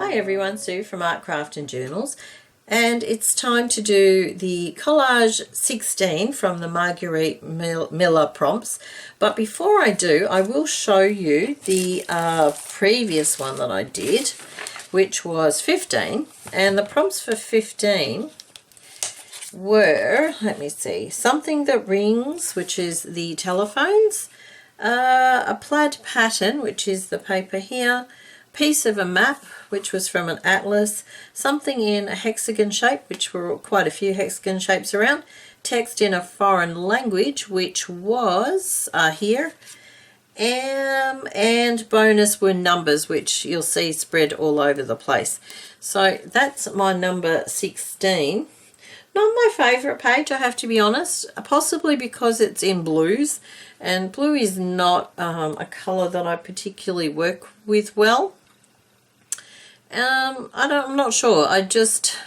Hi everyone, Sue from Art, Craft and Journals, and it's time to do the Collage 16 from the Margaret Miller prompts. But before I do, I will show you the previous one that I did, which was 15, and the prompts for 15 were, let me see, something that rings, which is the telephones, a plaid pattern, which is the paper here, piece of a map, which was from an atlas, something in a hexagon shape, which were quite a few hexagon shapes around, text in a foreign language, which was here, and bonus were numbers, which you'll see spread all over the place. So that's my number 16. Not my favourite page, I have to be honest, possibly because it's in blues, and blue is not a colour that I particularly work with well. I'm not sure. I don't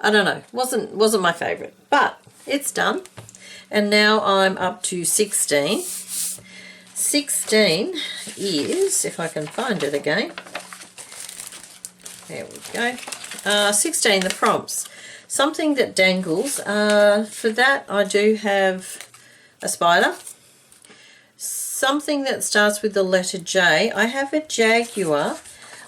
know. Wasn't my favourite, but it's done. And now I'm up to 16. 16 is, if I can find it again. There we go. 16, the prompts. Something that dangles. For that, I do have a spider. Something that starts with the letter J. I have a jaguar.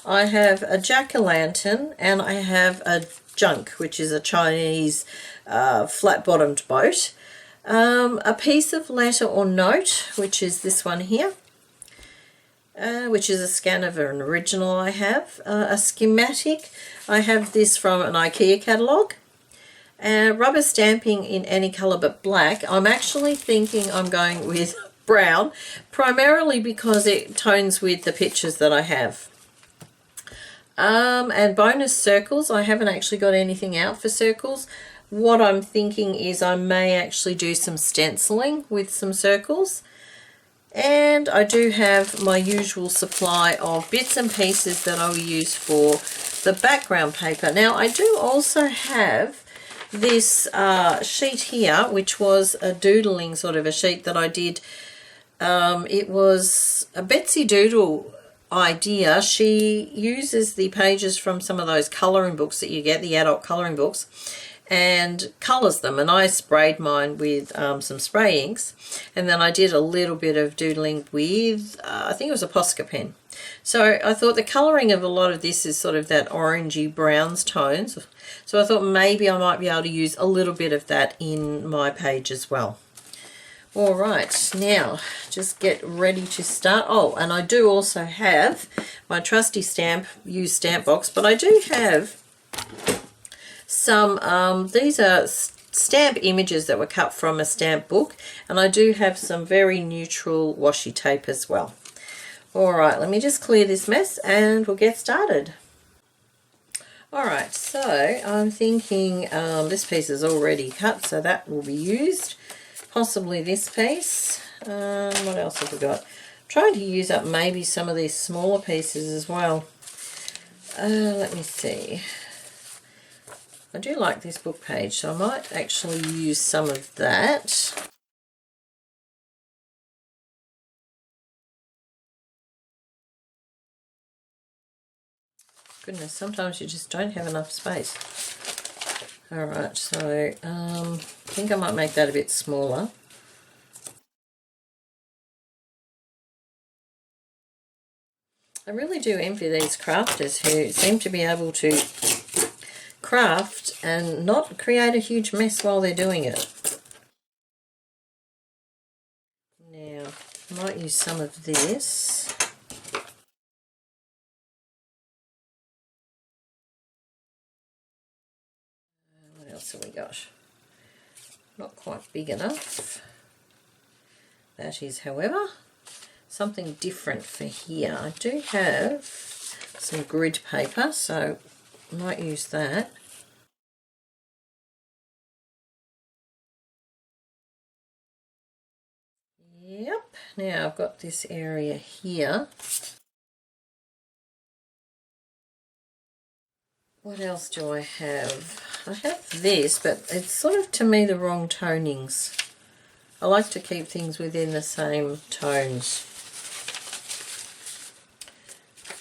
I have a jack-o'-lantern, and I have a junk, which is a Chinese flat-bottomed boat. A piece of letter or note, which is this one here, which is a scan of an original I have. A schematic, I have this from an IKEA catalogue. Rubber stamping in any colour but black. I'm actually thinking I'm going with brown, primarily because it tones with the pictures that I have. And bonus circles, I haven't actually got anything out for circles. What I'm thinking is I may actually do some stenciling with some circles. And I do have my usual supply of bits and pieces that I will use for the background paper. Now I do also have this sheet here, which was a doodling sort of a sheet that I did. It was a Betsy Doodle idea. She uses the pages from some of those colouring books that you get, the adult colouring books, and colours them, and I sprayed mine with some spray inks, and then I did a little bit of doodling with I think it was a Posca pen. So I thought the colouring of a lot of this is sort of that orangey browns tones, so I thought maybe I might be able to use a little bit of that in my page as well. All right, now just get ready to start. Oh, and I do also have my trusty used stamp box, but I do have some, these are stamp images that were cut from a stamp book, and I do have some very neutral washi tape as well. All right, let me just clear this mess and we'll get started. All right, so I'm thinking this piece is already cut, so that will be used. Possibly this piece. What else have we got? I'm trying to use up maybe some of these smaller pieces as well. Let me see. I do like this book page, so I might actually use some of that. Goodness, sometimes you just don't have enough space. Alright, so I think I might make that a bit smaller. I really do envy these crafters who seem to be able to craft and not create a huge mess while they're doing it. Now, I might use some of this. What else have we got? Not quite big enough. That is, however, something different for here. I do have some grid paper, so I might use that. Yep, now I've got this area here. What else do I have? I have this, but it's sort of, to me, the wrong tonings. I like to keep things within the same tones.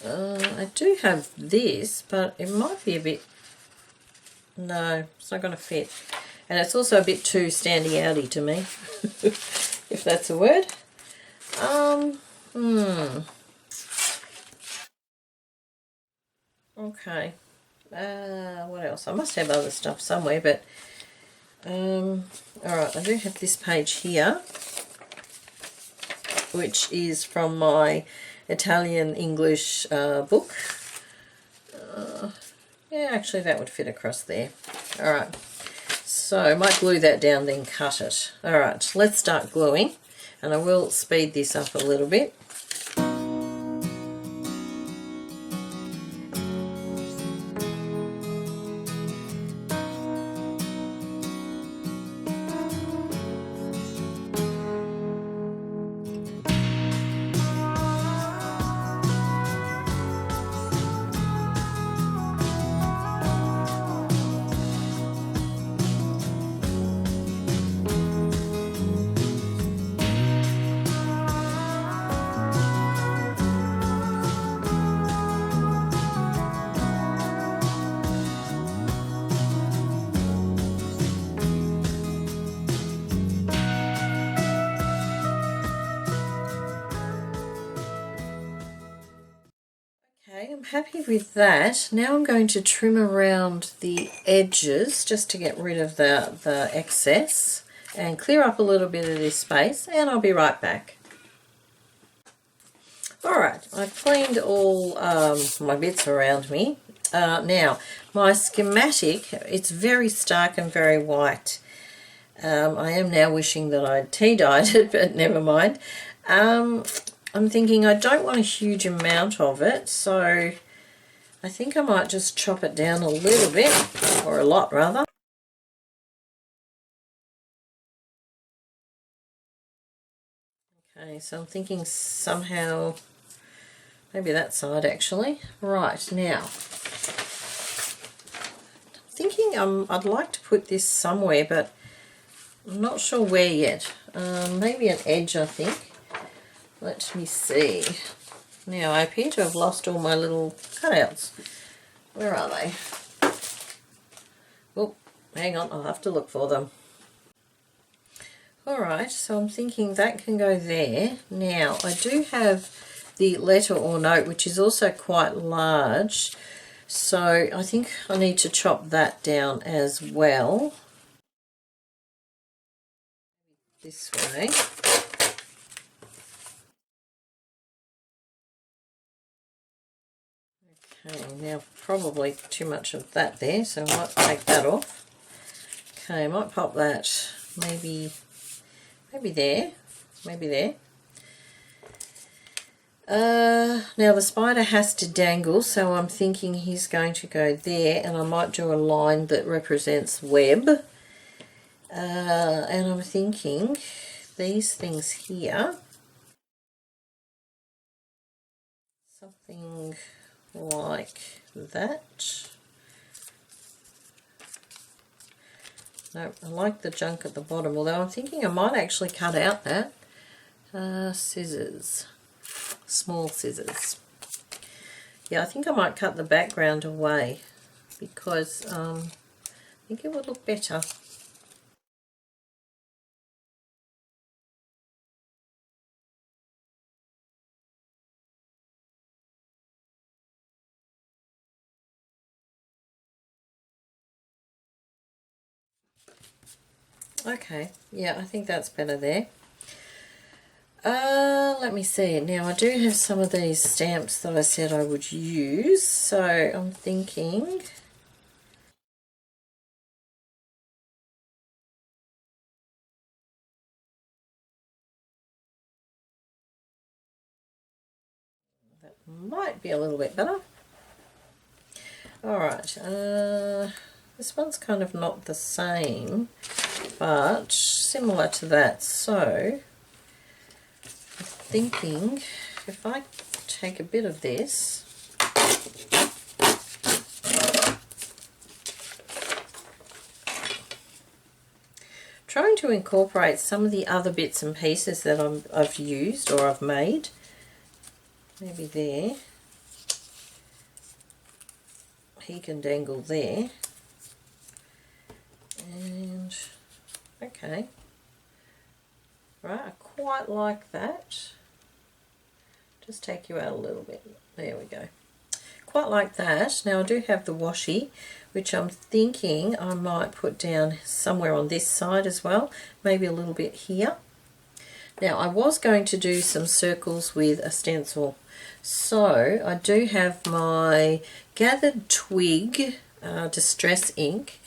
I do have this, but it might be a bit, no, it's not going to fit. And it's also a bit too standy outy to me, if that's a word. Okay. What else? I must have other stuff somewhere, but alright, I do have this page here, which is from my Italian English book. Yeah, actually that would fit across there. Alright, so I might glue that down, then cut it. Alright, let's start gluing, and I will speed this up a little bit. Okay, I'm happy with that. Now I'm going to trim around the edges just to get rid of the excess and clear up a little bit of this space, and I'll be right back. Alright, I've cleaned all my bits around me. Now, my schematic, it's very stark and very white. I am now wishing that I'd tea-dyed it, but never mind. I'm thinking I don't want a huge amount of it, so I think I might just chop it down a little bit, or a lot rather. Okay, so I'm thinking somehow, maybe that side actually. Right, now, I'm thinking I'd like to put this somewhere, but I'm not sure where yet. Maybe an edge, I think. Let me see. Now, I appear to have lost all my little cutouts. Where are they? Oh, hang on, I'll have to look for them. Alright, so I'm thinking that can go there. Now, I do have the letter or note, which is also quite large, so I think I need to chop that down as well. This way. Okay, now probably too much of that there, so I might take that off. Okay, I might pop that maybe there, maybe there. Now the spider has to dangle, so I'm thinking he's going to go there, and I might do a line that represents web. And I'm thinking these things here, something like that. No, I like the junk at the bottom, although I'm thinking I might actually cut out that. Scissors, small scissors. Yeah, I think I might cut the background away because I think it would look better. Okay, yeah, I think that's better there. Let me see. Now I do have some of these stamps that I said I would use, so I'm thinking that might be a little bit better. Alright, this one's kind of not the same, but similar to that, so I'm thinking if I take a bit of this, trying to incorporate some of the other bits and pieces that I've used or I've made, maybe there. he can dangle there. And okay, right, I quite like that. Just take you out a little bit. There we go. Quite like that. Now I do have the washi, which I'm thinking I might put down somewhere on this side as well, maybe a little bit here. Now I was going to do some circles with a stencil, so I do have my Gathered Twig Distress ink.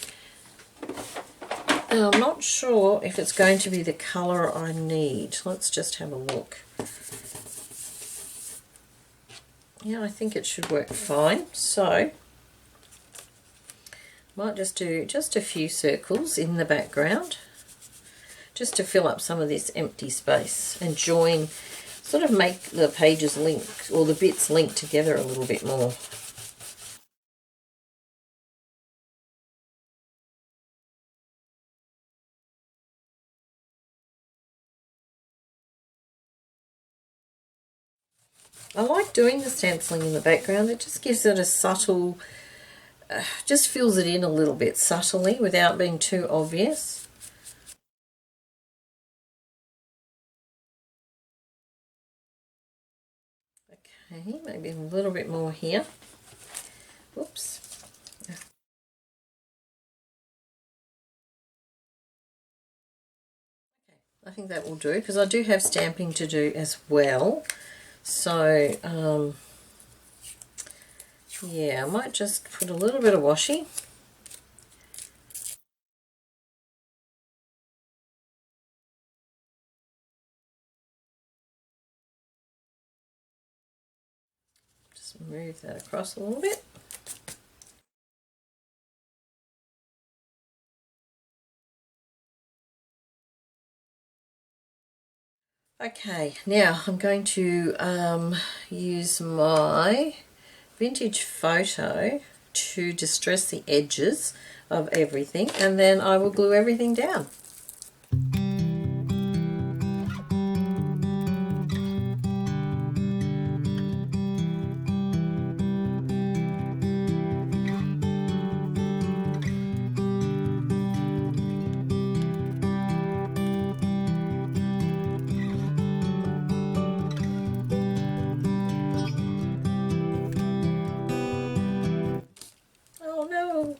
Now I'm not sure if it's going to be the colour I need. Let's just have a look. Yeah, I think it should work fine. So might just do just a few circles in the background, just to fill up some of this empty space and join, sort of make the pages link, or the bits link together a little bit more. I like doing the stenciling in the background. It just gives it a subtle, just fills it in a little bit subtly without being too obvious. Okay, maybe a little bit more here. Whoops. Okay, I think that will do, because I do have stamping to do as well. So, yeah, I might just put a little bit of washi. Just move that across a little bit. Okay, now I'm going to use my vintage photo to distress the edges of everything, and then I will glue everything down. Oh no!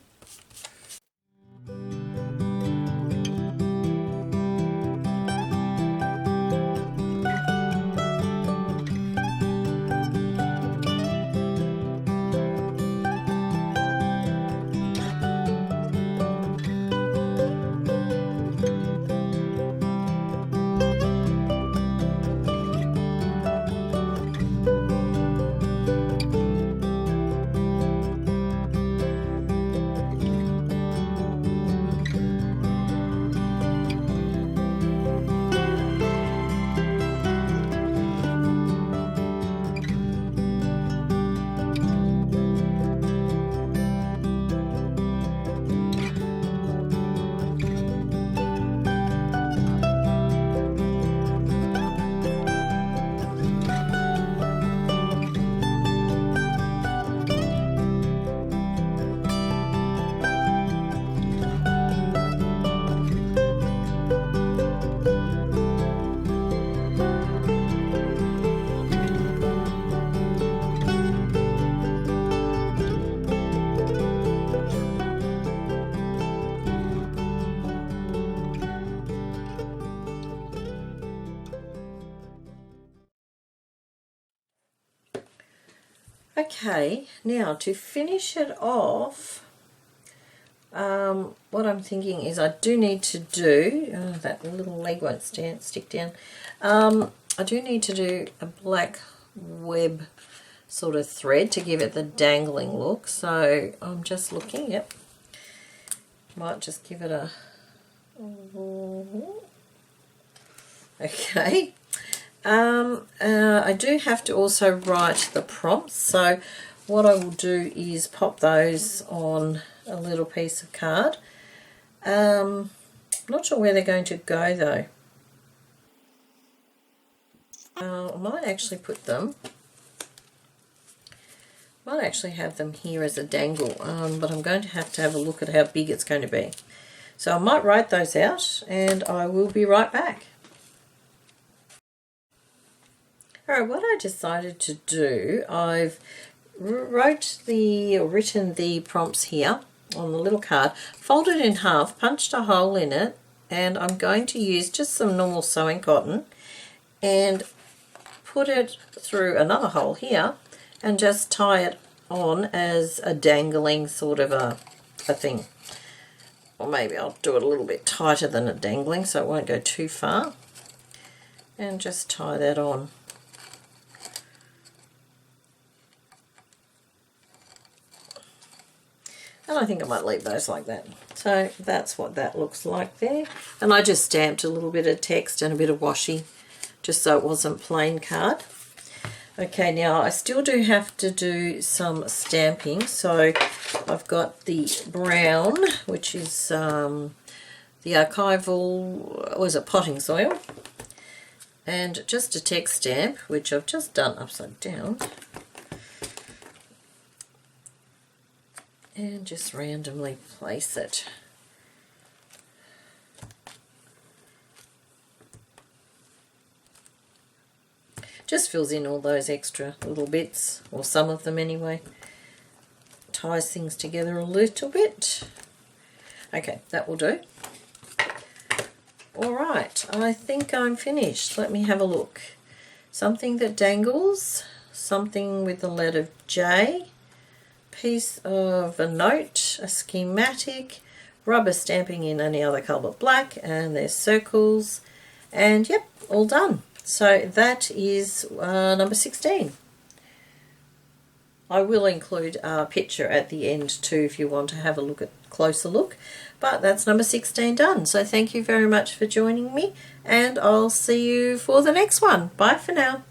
Okay, now to finish it off, what I'm thinking is I do need to do, that little leg won't stick down, I do need to do a black web sort of thread to give it the dangling look. So I'm just looking, yep, might just give it a, okay. I do have to also write the prompts, so what I will do is pop those on a little piece of card. I'm not sure where they're going to go though. I might actually put them Might actually have them here as a dangle, but I'm going to have a look at how big it's going to be. So I might write those out and I will be right back. Alright, what I decided to do, I've written the prompts here on the little card, folded in half, punched a hole in it, and I'm going to use just some normal sewing cotton and put it through another hole here and just tie it on as a dangling sort of a thing. Or maybe I'll do it a little bit tighter than a dangling so it won't go too far. And just tie that on. And I think I might leave those like that. So that's what that looks like there. And I just stamped a little bit of text and a bit of washi just so it wasn't plain card. Okay, now I still do have to do some stamping. So I've got the brown, which is the archival, was it potting soil? And just a text stamp, which I've just done upside down. And just randomly place it. Just fills in all those extra little bits, or some of them anyway. Ties things together a little bit. Okay, that will do. Alright, I think I'm finished. Let me have a look. Something that dangles, something with the letter J, piece of a note, a schematic, rubber stamping in any other colour but black, and there's circles, and yep, all done. So that is number 16. I will include a picture at the end too if you want to have a closer look, but that's number 16 done. So thank you very much for joining me, and I'll see you for the next one. Bye for now.